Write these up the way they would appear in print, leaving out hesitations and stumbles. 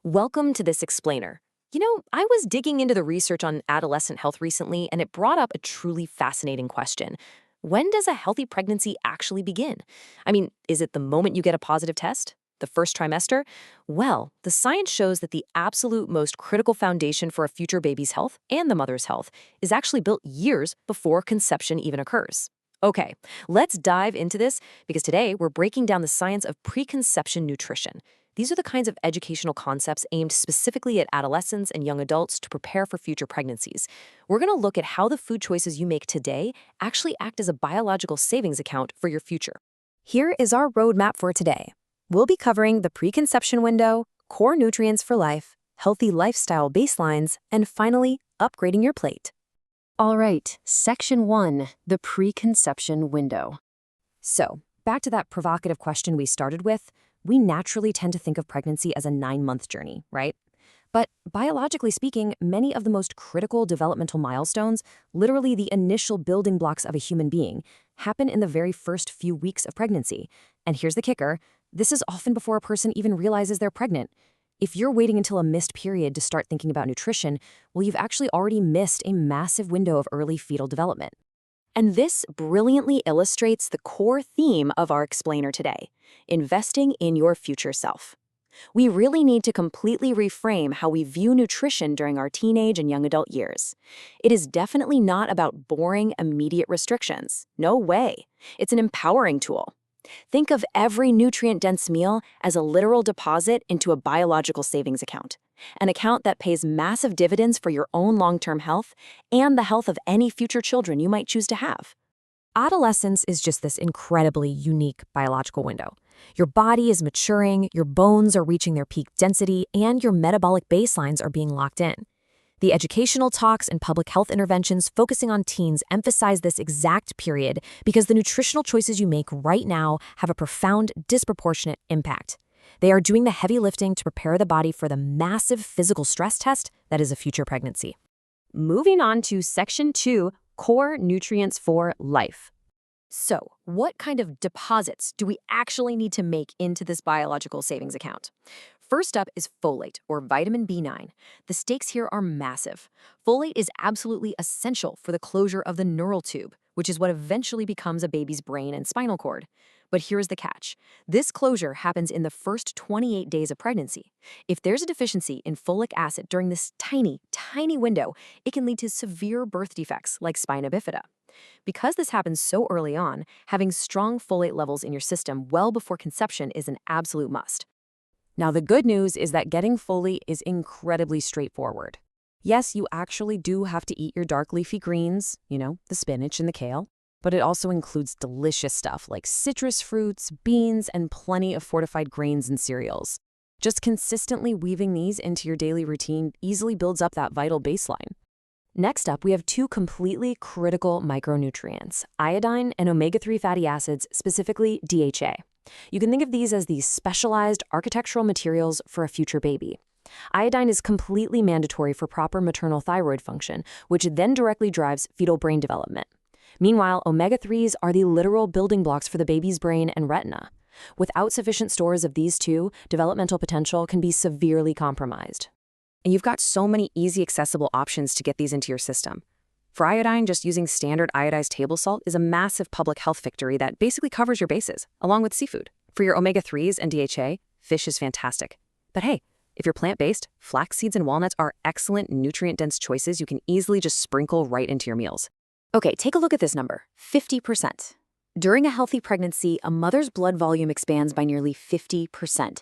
Welcome to this explainer. I was digging into the research on adolescent health recently, and it brought up a truly fascinating question. When does a healthy pregnancy actually begin? Is it the moment you get a positive test? The first trimester? Well, the science shows that the absolute most critical foundation for a future baby's health and the mother's health is actually built years before conception even occurs. Okay, let's dive into this because today we're breaking down the science of preconception nutrition. These are the kinds of educational concepts aimed specifically at adolescents and young adults to prepare for future pregnancies. We're going to look at how the food choices you make today actually act as a biological savings account for your future. Here is our roadmap for today. We'll be covering the preconception window, core nutrients for life, healthy lifestyle baselines, and finally, upgrading your plate. All right, Section 1, the preconception window. So, back to that provocative question we started with, we naturally tend to think of pregnancy as a 9-month journey, right? But biologically speaking, many of the most critical developmental milestones, literally the initial building blocks of a human being, happen in the very first few weeks of pregnancy. And here's the kicker, this is often before a person even realizes they're pregnant. If you're waiting until a missed period to start thinking about nutrition, well, you've actually already missed a massive window of early fetal development. And this brilliantly illustrates the core theme of our explainer today, investing in your future self. We really need to completely reframe how we view nutrition during our teenage and young adult years. It is definitely not about boring, immediate restrictions. No way. It's an empowering tool. Think of every nutrient-dense meal as a literal deposit into a biological savings account, an account that pays massive dividends for your own long-term health and the health of any future children you might choose to have. Adolescence is just this incredibly unique biological window. Your body is maturing, your bones are reaching their peak density, and your metabolic baselines are being locked in. The educational talks and public health interventions focusing on teens emphasize this exact period because the nutritional choices you make right now have a profound, disproportionate impact. They are doing the heavy lifting to prepare the body for the massive physical stress test that is a future pregnancy. Moving on to Section 2, core nutrients for life. So, what kind of deposits do we actually need to make into this biological savings account? First up is folate, or vitamin B9. The stakes here are massive. Folate is absolutely essential for the closure of the neural tube, which is what eventually becomes a baby's brain and spinal cord. But here's the catch. This closure happens in the first 28 days of pregnancy. If there's a deficiency in folic acid during this tiny, tiny window, it can lead to severe birth defects like spina bifida. Because this happens so early on, having strong folate levels in your system well before conception is an absolute must. Now, the good news is that getting folate is incredibly straightforward. Yes, you actually do have to eat your dark leafy greens, the spinach and the kale, but it also includes delicious stuff like citrus fruits, beans, and plenty of fortified grains and cereals. Just consistently weaving these into your daily routine easily builds up that vital baseline. Next up, we have two completely critical micronutrients, iodine and omega-3 fatty acids, specifically DHA. You can think of these as the specialized architectural materials for a future baby. Iodine is completely mandatory for proper maternal thyroid function, which then directly drives fetal brain development. Meanwhile, omega-3s are the literal building blocks for the baby's brain and retina. Without sufficient stores of these two, developmental potential can be severely compromised. And you've got so many easy, accessible options to get these into your system. For iodine, just using standard iodized table salt is a massive public health victory that basically covers your bases, along with seafood. For your omega-3s and DHA, fish is fantastic. But hey, if you're plant-based, flax seeds and walnuts are excellent nutrient-dense choices you can easily just sprinkle right into your meals. Okay, take a look at this number, 50%. During a healthy pregnancy, a mother's blood volume expands by nearly 50%.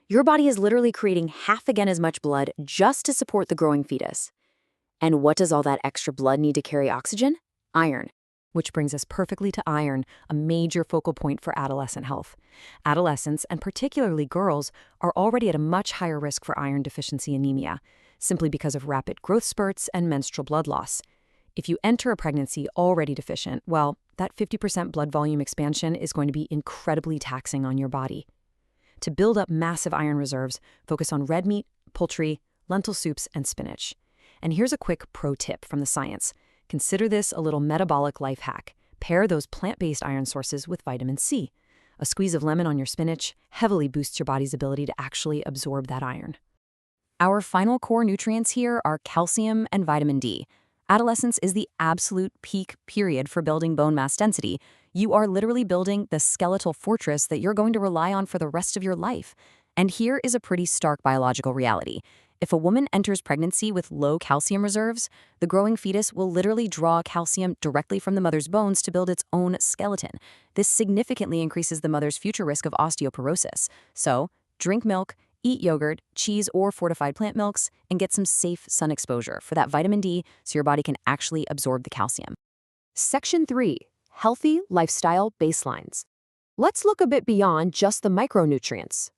Your body is literally creating half again as much blood just to support the growing fetus. And what does all that extra blood need to carry oxygen? Iron. Which brings us perfectly to iron, a major focal point for adolescent health. Adolescents, and particularly girls, are already at a much higher risk for iron deficiency anemia, simply because of rapid growth spurts and menstrual blood loss. If you enter a pregnancy already deficient, well, that 50% blood volume expansion is going to be incredibly taxing on your body. To build up massive iron reserves, focus on red meat, poultry, lentil soups, and spinach. And here's a quick pro tip from the science. Consider this a little metabolic life hack. Pair those plant-based iron sources with vitamin C. A squeeze of lemon on your spinach heavily boosts your body's ability to actually absorb that iron. Our final core nutrients here are calcium and vitamin D. Adolescence is the absolute peak period for building bone mass density. You are literally building the skeletal fortress that you're going to rely on for the rest of your life. And here is a pretty stark biological reality. If a woman enters pregnancy with low calcium reserves, the growing fetus will literally draw calcium directly from the mother's bones to build its own skeleton. This significantly increases the mother's future risk of osteoporosis. So, drink milk, eat yogurt, cheese, or fortified plant milks, and get some safe sun exposure for that vitamin D so your body can actually absorb the calcium. Section 3. Healthy Lifestyle Baselines. Let's look a bit beyond just the micronutrients.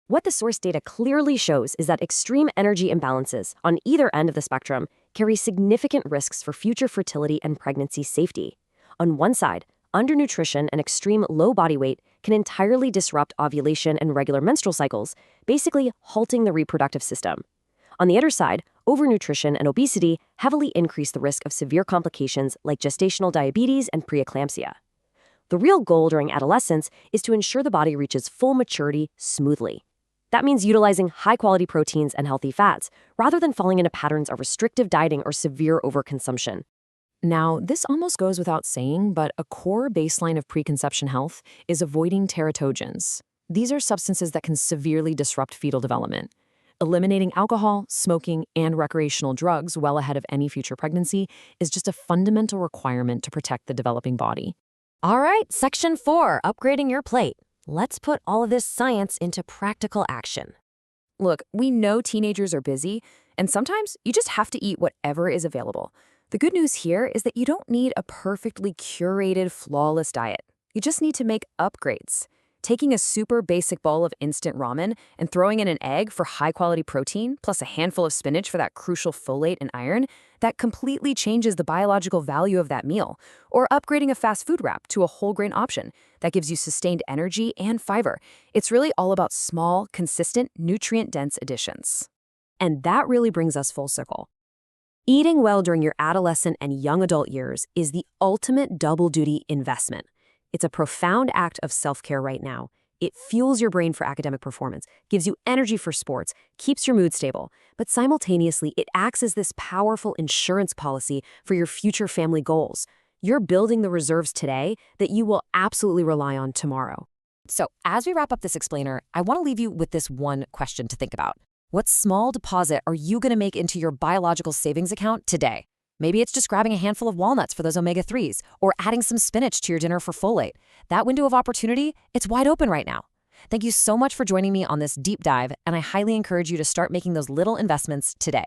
What the source data clearly shows is that extreme energy imbalances on either end of the spectrum carry significant risks for future fertility and pregnancy safety. On one side, undernutrition and extreme low body weight can entirely disrupt ovulation and regular menstrual cycles, basically halting the reproductive system. On the other side, overnutrition and obesity heavily increase the risk of severe complications like gestational diabetes and preeclampsia. The real goal during adolescence is to ensure the body reaches full maturity smoothly. That means utilizing high-quality proteins and healthy fats, rather than falling into patterns of restrictive dieting or severe overconsumption. Now, this almost goes without saying, but a core baseline of preconception health is avoiding teratogens. These are substances that can severely disrupt fetal development. Eliminating alcohol, smoking, and recreational drugs well ahead of any future pregnancy is just a fundamental requirement to protect the developing body. All right, Section 4, upgrading your plate. Let's put all of this science into practical action. Look, we know teenagers are busy, and sometimes you just have to eat whatever is available. The good news here is that you don't need a perfectly curated, flawless diet. You just need to make upgrades. Taking a super basic bowl of instant ramen and throwing in an egg for high-quality protein, plus a handful of spinach for that crucial folate and iron, that completely changes the biological value of that meal. Or upgrading a fast food wrap to a whole grain option that gives you sustained energy and fiber. It's really all about small, consistent, nutrient-dense additions. And that really brings us full circle. Eating well during your adolescent and young adult years is the ultimate double-duty investment. It's a profound act of self-care right now. It fuels your brain for academic performance, gives you energy for sports, keeps your mood stable, but simultaneously, it acts as this powerful insurance policy for your future family goals. You're building the reserves today that you will absolutely rely on tomorrow. So, as we wrap up this explainer, I want to leave you with this one question to think about. What small deposit are you going to make into your biological savings account today? Maybe it's just grabbing a handful of walnuts for those omega-3s, or adding some spinach to your dinner for folate. That window of opportunity, it's wide open right now. Thank you so much for joining me on this deep dive, and I highly encourage you to start making those little investments today.